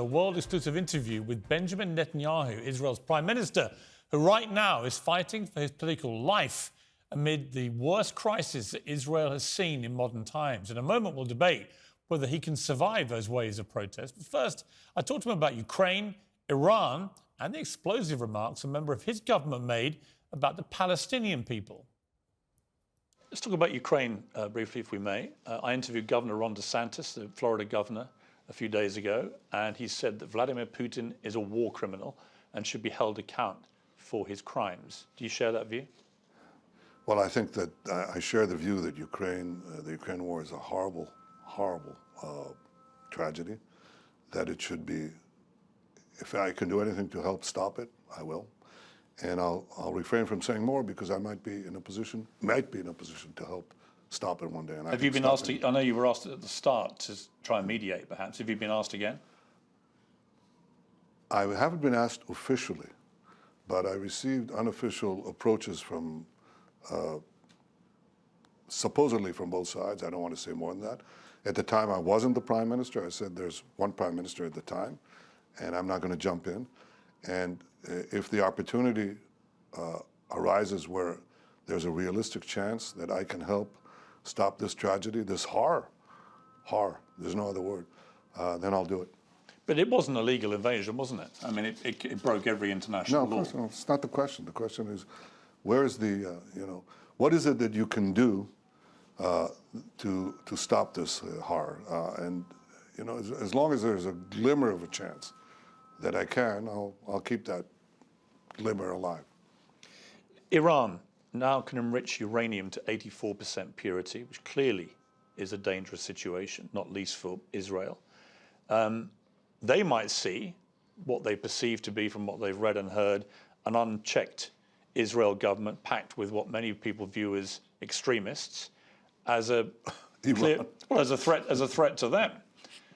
A world-exclusive interview with Benjamin Netanyahu, Israel's prime minister, who right now is fighting for his political life amid the worst crisis that Israel has seen in modern times. In a moment, we'll debate whether he can survive those waves of protest. But first, I talked to him about Ukraine, Iran, and the explosive remarks a member of his government made about the Palestinian people. Let's talk about Ukraine briefly, if we may. I interviewed Governor Ron DeSantis, the Florida governor, a few days ago, and he said that Vladimir Putin is a war criminal and should be held account for his crimes. Do you share that view? Well, I think that I share the view that the Ukraine war is a horrible, horrible tragedy, that it should be, if I can do anything to help stop it, I will. And I'll refrain from saying more because I might be in a position to help stop it one day. And have you been asked to, I know you were asked at the start to try and mediate, perhaps. Have you been asked again? I haven't been asked officially, but I received unofficial approaches from, supposedly from both sides. I don't want to say more than that. At the time, I wasn't the prime minister. I said there's one prime minister at the time, and I'm not going to jump in. And if the opportunity arises where there's a realistic chance that I can help stop this tragedy, this horror, there's no other word, then I'll do it. But it wasn't a legal invasion, wasn't it? I mean, it broke every international law. No, of course, no, it's not the question. The question is, where is the, what is it that you can do to stop this horror? And, as long as there's a glimmer of a chance that I can, I'll keep that glimmer alive. Iran now can enrich uranium to 84% purity, which clearly is a dangerous situation, not least for Israel. They might see what they perceive to be, from what they've read and heard, an unchecked Israel government packed with what many people view as extremists, as a as a threat to them.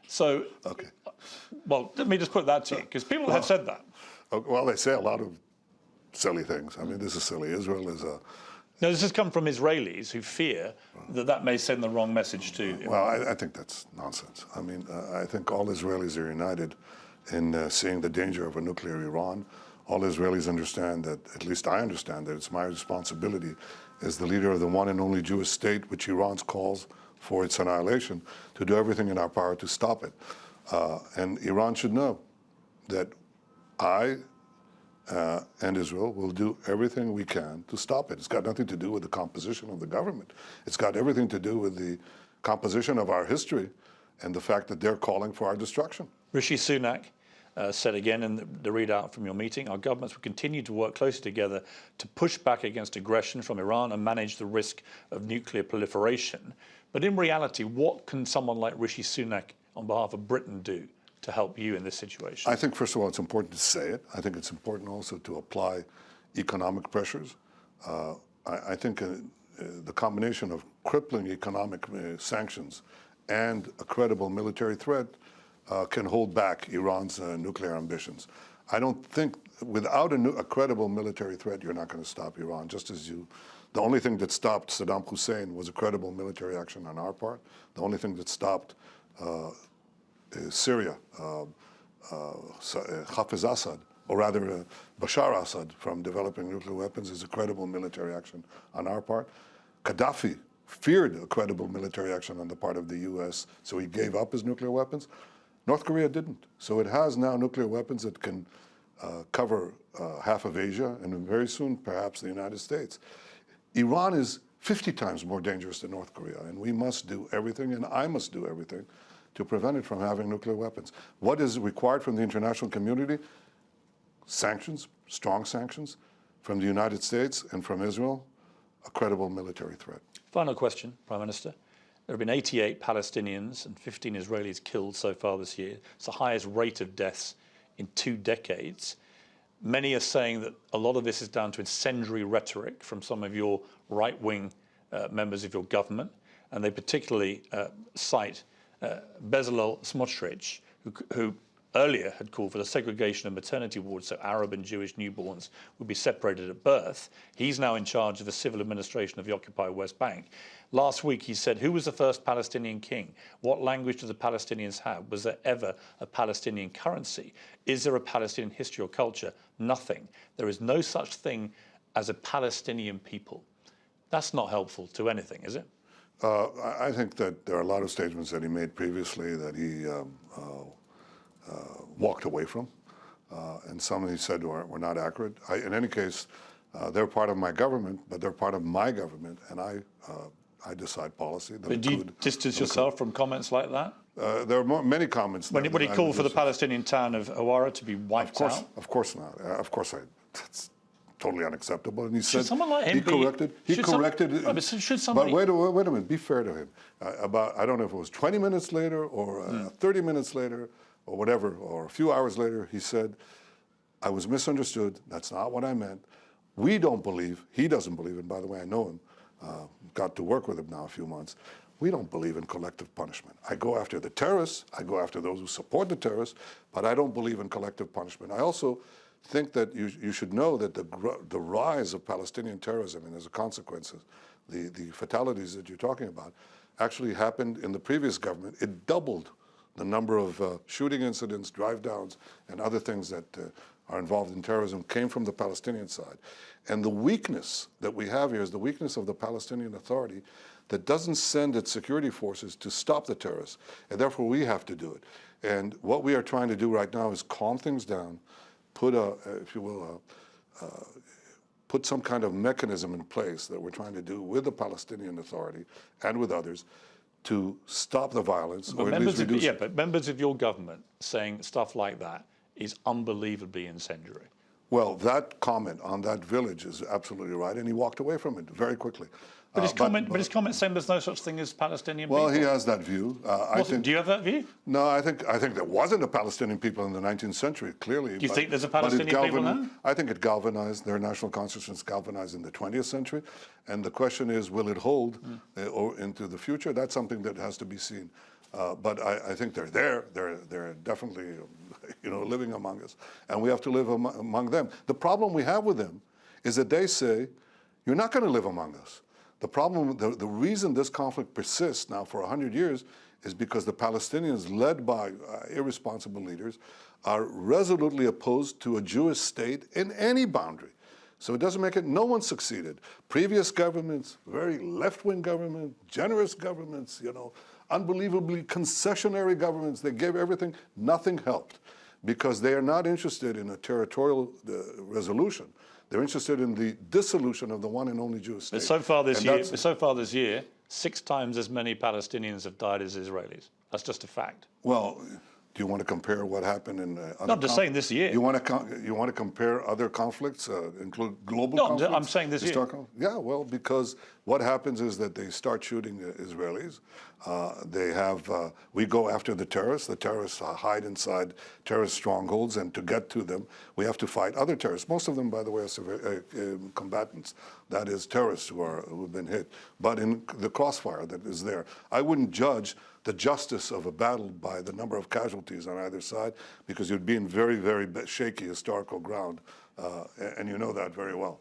So, okay. Well, let me just put that to you, because people have said that. Well, they say a lot of silly things. I mean, this is silly. Israel is a... No, this has come from Israelis who fear that may send the wrong message to Iran. Well, I think that's nonsense. I mean, I think all Israelis are united in seeing the danger of a nuclear Iran. All Israelis understand that, at least I understand, that it's my responsibility as the leader of the one and only Jewish state, which Iran calls for its annihilation, to do everything in our power to stop it. And Iran should know that I and Israel will do everything we can to stop it. It's got nothing to do with the composition of the government. It's got everything to do with the composition of our history and the fact that they're calling for our destruction. Rishi Sunak said again in the readout from your meeting, our governments will continue to work closely together to push back against aggression from Iran and manage the risk of nuclear proliferation. But in reality, what can someone like Rishi Sunak on behalf of Britain do to help you in this situation? I think, first of all, it's important to say it. I think it's important also to apply economic pressures. I think the combination of crippling economic sanctions and a credible military threat can hold back Iran's nuclear ambitions. I don't think, without a credible military threat, you're not going to stop Iran, just as the only thing that stopped Saddam Hussein was a credible military action on our part. The only thing that stopped Syria, Hafiz Assad, or rather Bashar Assad, from developing nuclear weapons is a credible military action on our part. Gaddafi feared a credible military action on the part of the US, so he gave up his nuclear weapons. North Korea didn't. So it has now nuclear weapons that can cover half of Asia and very soon perhaps the United States. Iran is 50 times more dangerous than North Korea, and we must do everything, and I must do everything, to prevent it from having nuclear weapons. What is required from the international community? Sanctions, strong sanctions, from the United States and from Israel, a credible military threat. Final question, Prime Minister. There have been 88 Palestinians and 15 Israelis killed so far this year. It's the highest rate of deaths in 2 decades. Many are saying that a lot of this is down to incendiary rhetoric from some of your right-wing members of your government, and they particularly cite Bezalel Smotrich, who earlier had called for the segregation of maternity wards so Arab and Jewish newborns would be separated at birth. He's now in charge of the civil administration of the occupied West Bank. Last week he said, who was the first Palestinian king? What language do the Palestinians have? Was there ever a Palestinian currency? Is there a Palestinian history or culture? Nothing. There is no such thing as a Palestinian people. That's not helpful to anything, is it? I think that there are a lot of statements that he made previously that he walked away from, and some he said were not accurate. In any case, they're part of my government, but they're part of my government, and I decide policy. But do you distance yourself from comments like that? There are many comments. When he called for the Palestinian town of Awara to be wiped out? Of course not. That's totally unacceptable. And he said, someone like him he corrected. Should somebody? But wait a minute. Be fair to him. I don't know if it was 20 minutes later or 30 minutes later or whatever, or a few hours later, he said, I was misunderstood. That's not what I meant. We don't believe, he doesn't believe, and by the way, I know him, got to work with him now a few months. We don't believe in collective punishment. I go after the terrorists, I go after those who support the terrorists, but I don't believe in collective punishment. I also think that you should know that the rise of Palestinian terrorism and as a consequence, the fatalities that you're talking about, actually happened in the previous government. It doubled the number of shooting incidents, drive-downs, and other things that are involved in terrorism came from the Palestinian side. And the weakness that we have here is the weakness of the Palestinian Authority that doesn't send its security forces to stop the terrorists, and therefore we have to do it. And what we are trying to do right now is calm things down, put if you will, put some kind of mechanism in place that we're trying to do with the Palestinian Authority and with others to stop the violence, but or at least reduce it. But members of your government saying stuff like that is unbelievably incendiary. Well, that comment on that village is absolutely right, and he walked away from it very quickly. But his comment saying there's no such thing as Palestinian people. Well, he has that view. Do you have that view? No, I think there wasn't a Palestinian people in the 19th century, clearly. Do you think there's a Palestinian people now? I think it galvanized, their national consciousness galvanized in the 20th century. And the question is, will it hold or into the future? That's something that has to be seen. But I think they're there. They're definitely, living among us. And we have to live among them. The problem we have with them is that they say, you're not going to live among us. The problem, the reason this conflict persists now for 100 years is because the Palestinians, led by irresponsible leaders, are resolutely opposed to a Jewish state in any boundary. So it doesn't make it, no one succeeded. Previous governments, very left-wing government, generous governments, unbelievably concessionary governments, they gave everything, nothing helped because they are not interested in a territorial resolution. They're interested in the dissolution of the one and only Jewish state. But so far this year, 6 times as many Palestinians have died as Israelis. That's just a fact. Well, do you want to compare what happened in other No, I'm just saying this year. You want to compare other conflicts, include global conflicts? No, I'm saying this year. Yeah, well, because what happens is that they start shooting Israelis. We go after the terrorists. The terrorists hide inside terrorist strongholds, and to get to them, we have to fight other terrorists. Most of them, by the way, are combatants. That is, terrorists who've been hit. But in the crossfire that is there, I wouldn't judge the justice of a battle by the number of casualties on either side, because you'd be in very, very shaky historical ground, and you know that very well.